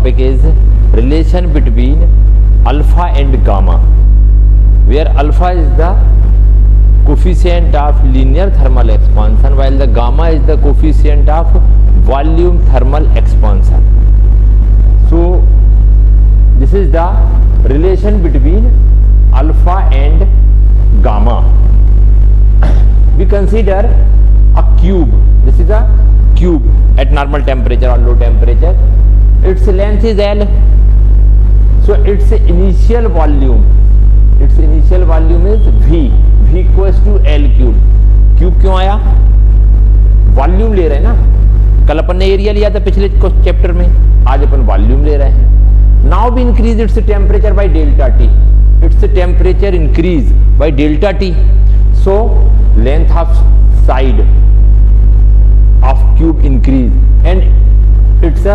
topic is relation between alpha and gamma, where alpha is the coefficient of linear thermal expansion while the gamma is the coefficient of volume thermal expansion. So this is the relation between alpha and gamma. We consider a cube. This is a cube at normal temperature or low temperature. Its length is L. So its initial volume is V. V equals to L cube. Cube क्यों आया? Volume ले रहे हैं ना. कल अपन ने area लिया था पिछले चैप्टर में, आज अपन वॉल्यूम ले रहे हैं. नाउ भी increase its temperature by delta T. Its temperature increase by delta T. So length of side of cube increase and it's a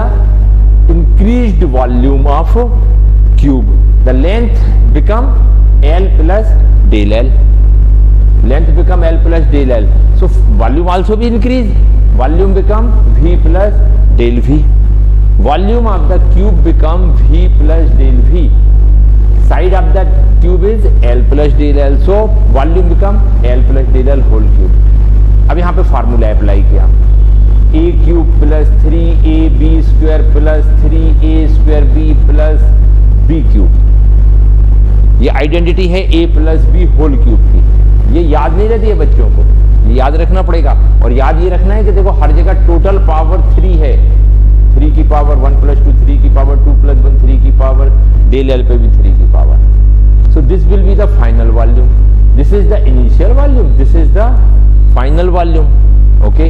increased volume of cube. The length become L plus del L. Length become L plus del L. So volume also be increase. Volume become V plus del V. Volume of the cube become V plus del V. Side of the cube is L plus del L. So volume become L plus del L whole cube. अब यहाँ पे formula apply किया. a cube plus 3ab square plus 3a square b plus b cube. ये identity है a plus b whole cube की. ये याद नहीं रहती है बच्चों को, ये याद रखना पड़ेगा. और याद ये रखना है कि देखो हर जगह टोटल पावर 3 है. 3 की पावर 1 प्लस 2 3 की पावर 2 प्लस 1 3 की पावर डेल एल पे भी 3 की power. So this will be the final volume. This is the initial volume, this is the final volume. Okay,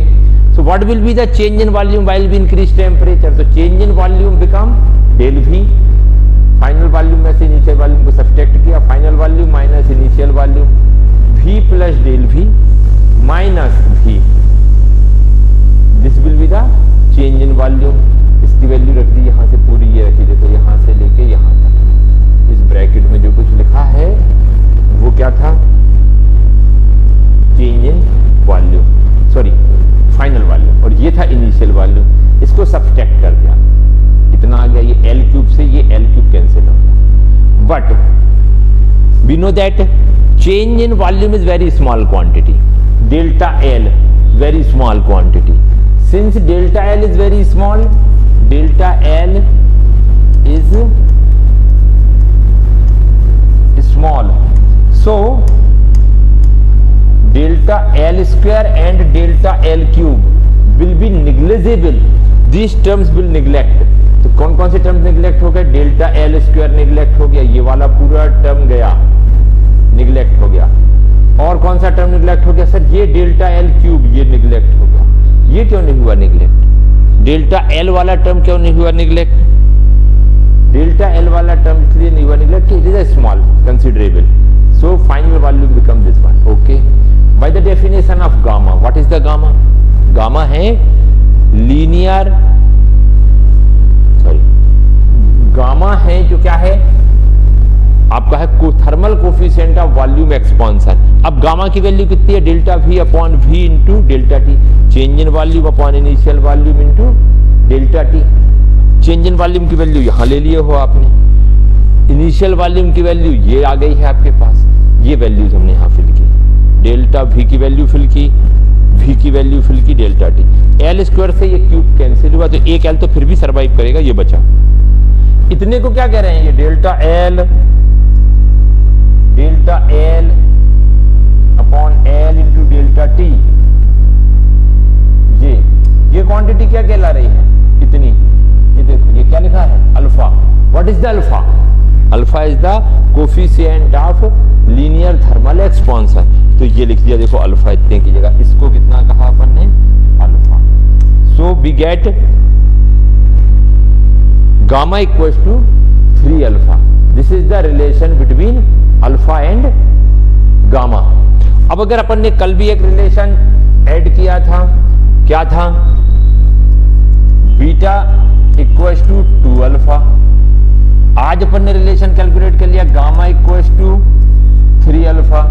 so what will be the change in volume while we increase temperature? So change in volume become del V. Final volume में से initial volume को subtract किया. Final volume minus initial volume. V plus del V minus V. This will be the change in volume. इसकी value रख दी यहाँ से पूरी, ये रखी. देखो यहाँ से लेके यहाँ तक इस ब्रैकेट में जो कुछ लिखा है वो क्या था? Change in volume, sorry final volume. और ये था इनिशियल वॉल्यूम. इसको सब्सट्रैक्ट कर दिया, इतना आ गया. ये एल क्यूब से ये एल क्यूब कैंसिल हो गया. But we know that change in volume is very small quantity. Delta L very small quantity. Since delta L is very small, delta L is small, so delta L square and delta L cube will be negligible. These terms will neglect. तो कौन कौन से term neglect हो गए? Delta L square neglect हो गया, ये वाला पूरा टर्म गया निगलेक्ट हो गया. और कौन सा टर्म निगलेक्ट हो गया? सर ये डेल्टा एल क्यूब ये निगलेक्ट हो गया. ये क्यों नहीं हुआ निगलेक्ट? डेल्टा एल वाला टर्म क्यों नहीं हुआ निगलेक्ट? डेल्टा एल वाला टर्म इसलिए नहीं हुआ neglect, it is a small considerable. So final volume become this one. Okay. By the definition of gamma, what is the gamma? Gamma है linear, sorry, gamma है जो क्या है आपका है thermal coefficient of volume expansion. अब gamma की value कितनी है? Delta V upon V into delta T. Change in volume upon initial volume into delta T. Change in volume की वैल्यू यहां ले लिए हो आपने. इनिशियल वॉल्यूम की वैल्यू ये आ गई है आपके पास. ये वैल्यूज हमने यहाँ फिल की. डेल्टा V की वैल्यू फिल की, V की वैल्यू फिल की, डेल्टा टी. एल स्क्वायर से ये क्यूब कैंसिल हुआ तो एक एल तो फिर भी सर्वाइव करेगा, ये बचा. इतने को क्या कह रहे हैं? ये delta L upon L into delta T. ये क्वांटिटी क्या कहला रही है? इतनी. ये देखो ये क्या लिखा है? Alpha. What is the alpha? Alpha is the coefficient of linear thermal expansion. तो ये लिख दिया देखो अल्फा इतने की जगह. इसको कितना कहा अपन ने? Alpha. So we get gamma equals to 3 alpha. This is the relation between alpha and gamma. अब अगर अपन ने कल भी एक रिलेशन ऐड किया था, क्या था? Beta equals to 2 alpha. आज अपन ने रिलेशन कैलकुलेट कर लिया गामा इक्वल्स टू 3 अल्फा.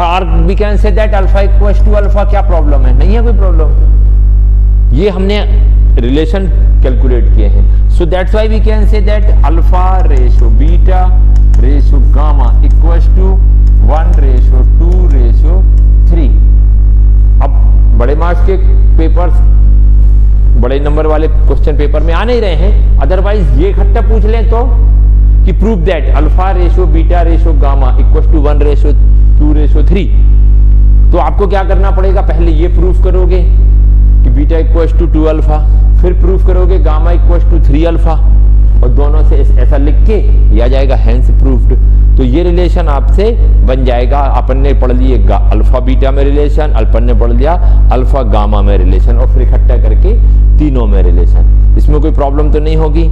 और we can say that alpha equals to alpha. क्या प्रॉब्लम है? नहीं है कोई प्रॉब्लम. ये हमने रिलेशन कैलकुलेट किए हैं। So that's why we can say that alpha ratio beta ratio gamma equals to 1:2:3। अब बड़े मार्क्स के पेपर्स, बड़े नंबर वाले क्वेश्चन पेपर में आ नहीं रहे हैं, अदरवाइज ये इकट्ठा पूछ लें तो कि prove that alpha ratio beta ratio gamma equals to 1:2:3। तो आपको क्या करना पड़ेगा, पहले ये प्रूफ करोगे कि बीटा इक्वल्स टू 2 अल्फा, फिर प्रूफ करोगे गामा इक्वल्स टू 3 अल्फा, और दोनों से ऐसा लिख के यह आ जाएगा हैंस प्रूफ्ड। तो ये रिलेशन आपसे बन जाएगा। अपन ने पढ़ लिए अल्फा बीटा में रिलेशन, अपन ने पढ़ लिया अल्फा गामा में रिलेशन, और फिर इकट्ठा करके तीनों में रिलेशन। इसमें कोई प्रॉब्लम तो नहीं होगी।